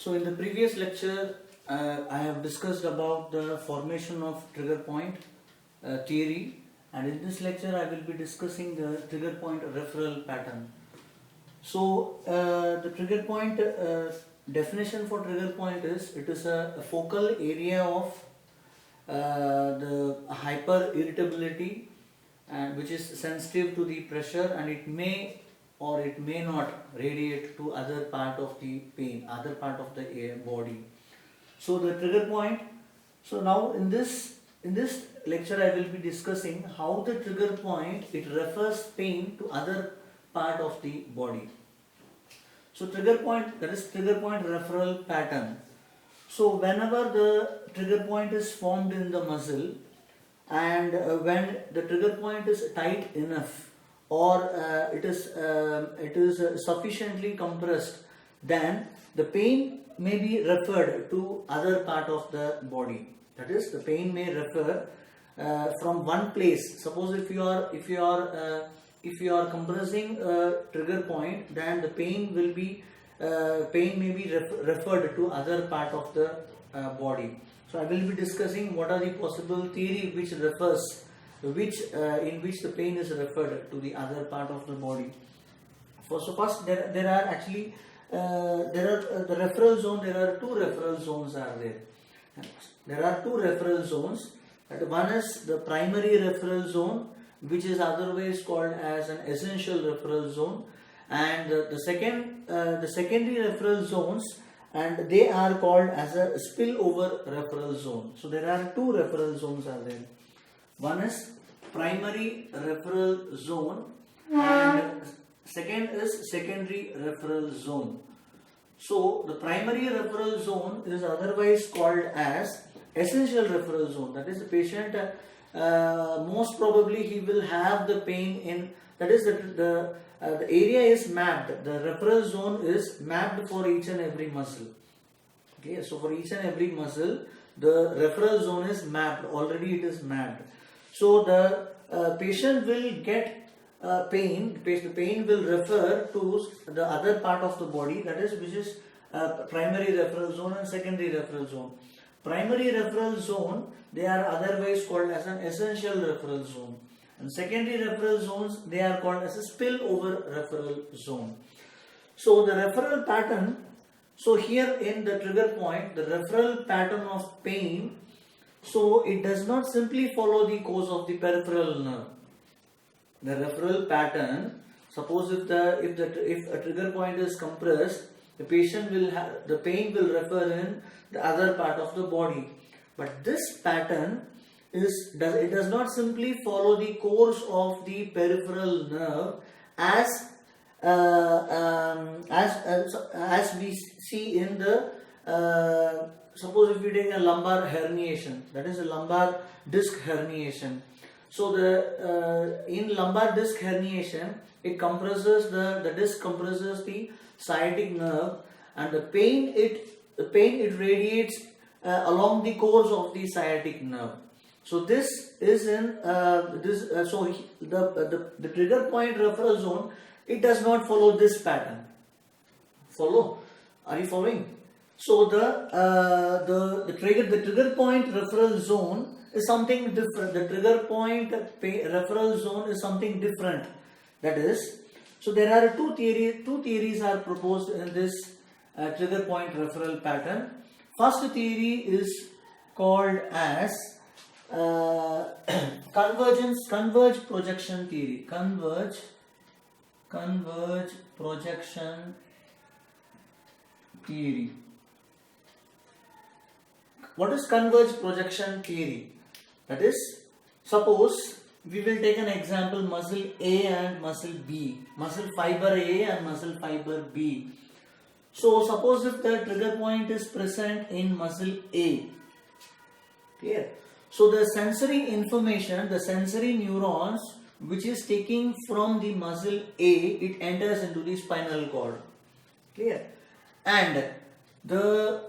So in the previous lecture, I have discussed about the formation of trigger point theory, and in this lecture I will be discussing the trigger point referral pattern. So the trigger point definition for trigger point is it is a focal area of the hyper irritability and which is sensitive to the pressure, and it may or it may not radiate to other part of the pain, other part of the body. So the trigger point. So now in this lecture I will be discussing how the trigger point it refers pain to other part of the body. So trigger point, that is trigger point referral pattern. So whenever the trigger point is formed in the muscle, and when the trigger point is tight enough or it is sufficiently compressed, then the pain may be referred to other part of the body. That is, the pain may refer from one place. Suppose if you are compressing a trigger point, then the pain may be referred to other part of the body. So I will be discussing what are the possible theory which refers in which the pain is referred to the other part of the body. So first there are actually the referral zone. There are two referral zones are there. There are two referral zones. One is the primary referral zone, which is otherwise called as an essential referral zone, and the secondary referral zones, and they are called as a spillover referral zone. So there are two referral zones are there. One is primary referral zone and second is secondary referral zone. So the primary referral zone is otherwise called as essential referral zone. That is, the patient most probably he will have the pain in, that is the area is mapped. The referral zone is mapped for each and every muscle. Okay, so for each and every muscle, the referral zone is mapped. Already it is mapped. So the patient will get pain. The pain will refer to the other part of the body. That is, which is primary referral zone and secondary referral zone. Primary referral zone, they are otherwise called as an essential referral zone, and secondary referral zones, they are called as a spillover referral zone. So the referral pattern, so here in the trigger point, the referral pattern of pain, so it does not simply follow the course of the peripheral nerve. The referral pattern, suppose if a trigger point is compressed, the patient will have, the pain will refer in the other part of the body. But this pattern it does not simply follow the course of the peripheral nerve as we see in the suppose if we take a lumbar herniation, that is a lumbar disc herniation. So in lumbar disc herniation, it compresses the disc compresses the sciatic nerve, and the pain it radiates along the course of the sciatic nerve. So this is in so the trigger point referral zone, it does not follow this pattern. Follow? Are you following? So the trigger point referral zone is something different. The trigger point referral zone is something different. That is, so there are two theories are proposed in this trigger point referral pattern. First theory is called as converge projection theory. Converge projection theory. What is converge projection theory? That is, suppose we will take an example, muscle A and muscle B, muscle fiber A and muscle fiber B. So suppose if the trigger point is present in muscle A, clear? So the sensory information, the sensory neurons which is taking from the muscle A, it enters into the spinal cord, clear? And the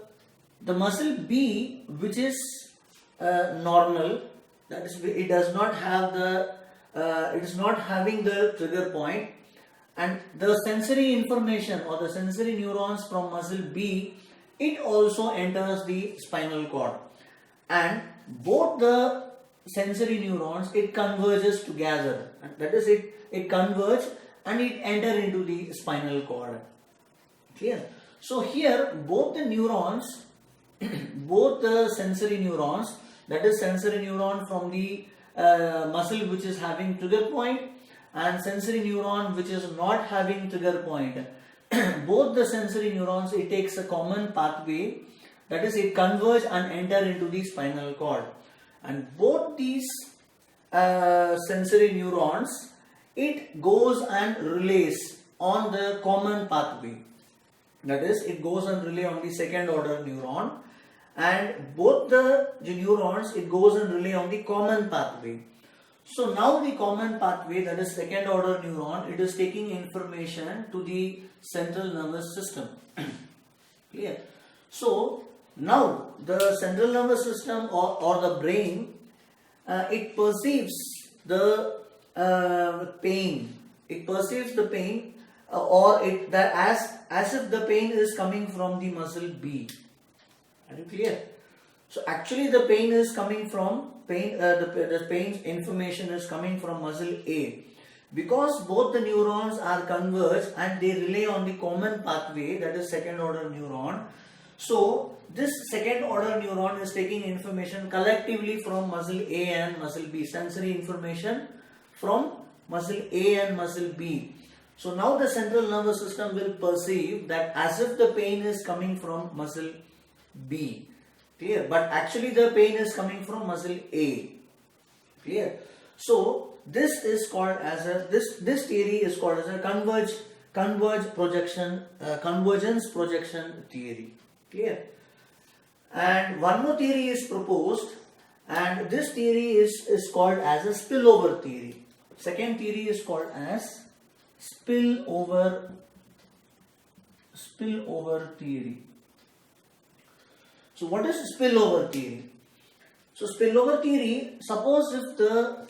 muscle B, which is normal, that is, it does not have it is not having the trigger point, and the sensory information or the sensory neurons from muscle B it also enters the spinal cord, and both the sensory neurons, it converges together, and that is it converge and it enter into the spinal cord. Clear? So here both the neurons both the sensory neurons, that is sensory neuron from the muscle which is having trigger point, and sensory neuron which is not having trigger point, both the sensory neurons, it takes a common pathway, that is it converge and enter into the spinal cord, and both these sensory neurons, it goes and relays on the common pathway, that is it goes and relay on the second order neuron, and both the neurons, it goes and relay on the common pathway. So now the common pathway, that is second order neuron, it is taking information to the central nervous system. Clear? So now the central nervous system or the brain, it perceives the pain. It perceives the pain as if the pain is coming from the muscle B. Are you clear? So actually the pain is coming from the pain information is coming from muscle A, because both the neurons are converged and they rely on the common pathway, that is second order neuron. So this second order neuron is taking information collectively from muscle A and muscle B, sensory information from muscle A and muscle B. So now the central nervous system will perceive that as if the pain is coming from muscle B. Clear? But actually the pain is coming from muscle A. Clear? So this is called as a this theory is called as a convergence projection theory. Clear? And one more theory is proposed, and this theory is called as a spillover theory. Second theory is called as spillover theory. So what is spillover theory? So spillover theory, suppose if the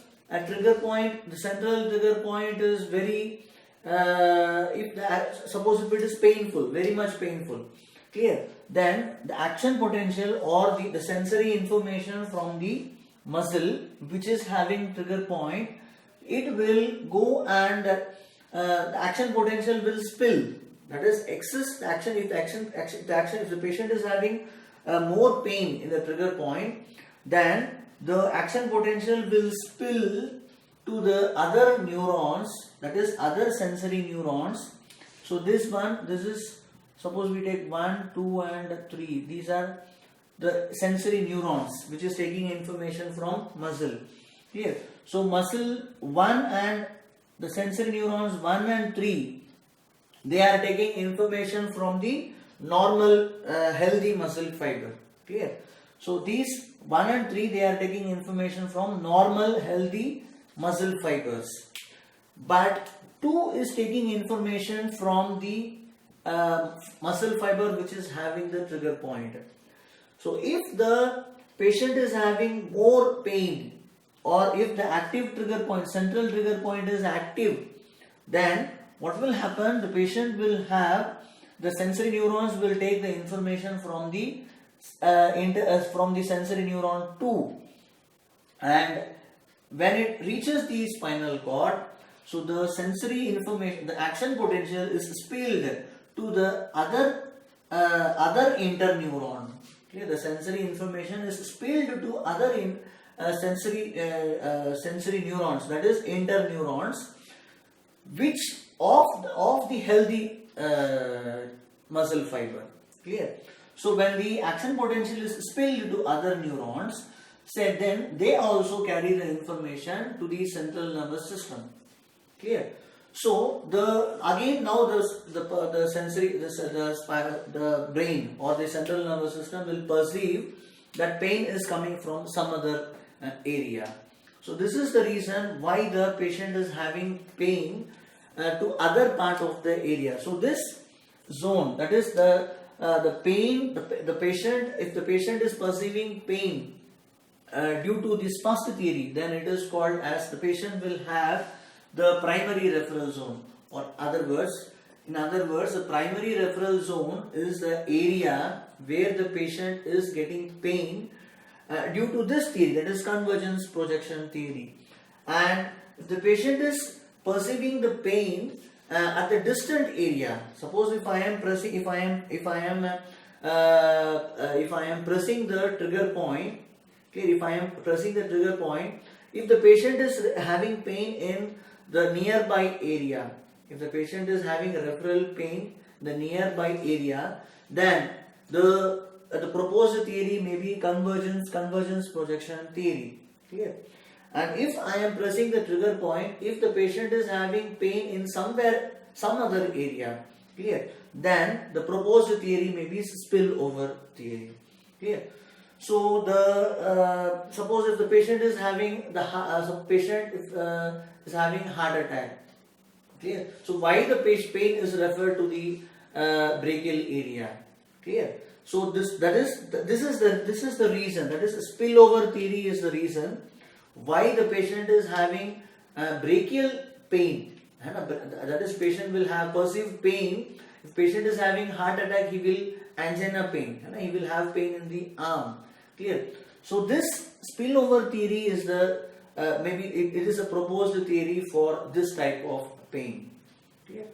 trigger point, the central trigger point is very, suppose if it is painful, very much painful, clear, then the action potential or the sensory information from the muscle which is having trigger point, it will go and the action potential will spill. That is excess action. If the patient is having more pain in the trigger point, then the action potential will spill to the other neurons, that is other sensory neurons. So this is, suppose we take 1, 2 and 3. These are the sensory neurons which is taking information from muscle. Here, so muscle 1 and the sensory neurons 1 and 3, they are taking information from the normal healthy muscle fiber. Clear? So these 1 and 3, they are taking information from normal healthy muscle fibers, but 2 is taking information from the muscle fiber which is having the trigger point. So if the patient is having more pain, or if the active trigger point, central trigger point is active, then what will happen? The patient will have, the sensory neurons will take the information from the sensory neuron 2, and when it reaches the spinal cord, so the sensory information, the action potential is spilled to the other interneuron. Okay, the sensory information is spilled to other sensory neurons, that is interneurons, which of the healthy muscle fiber. Clear? So when the action potential is spilled to other neurons, then they also carry the information to the central nervous system. Clear? So the brain or the central nervous system will perceive that pain is coming from some other area. So this is the reason why the patient is having pain to other part of the area. So this zone, that is the pain, the patient, if the patient is perceiving pain due to the spastic theory, then it is called as the patient will have the primary referral zone, or other words, In other words, the primary referral zone is the area where the patient is getting pain due to this theory, that is convergence projection theory. And if the patient is perceiving the pain at the distant area, suppose if I am pressing the trigger point, okay, if I am pressing the trigger point, if the patient is having pain in the nearby area, if the patient is having a referral pain in the nearby area, then the proposed theory may be convergence projection theory. Clear? And if I am pressing the trigger point, if the patient is having pain in some other area, clear, then the proposed theory may be spillover theory. Clear? So suppose if the patient is having is having heart attack. Clear? So why the pain is referred to the brachial area? Clear? So this is the reason, that is spillover theory is the reason why the patient is having brachial pain. That is, patient will have perceived pain. If patient is having heart attack, he will angina pain. He will have pain in the arm. Clear? So this spillover theory is the maybe it is a proposed theory for this type of pain. Clear?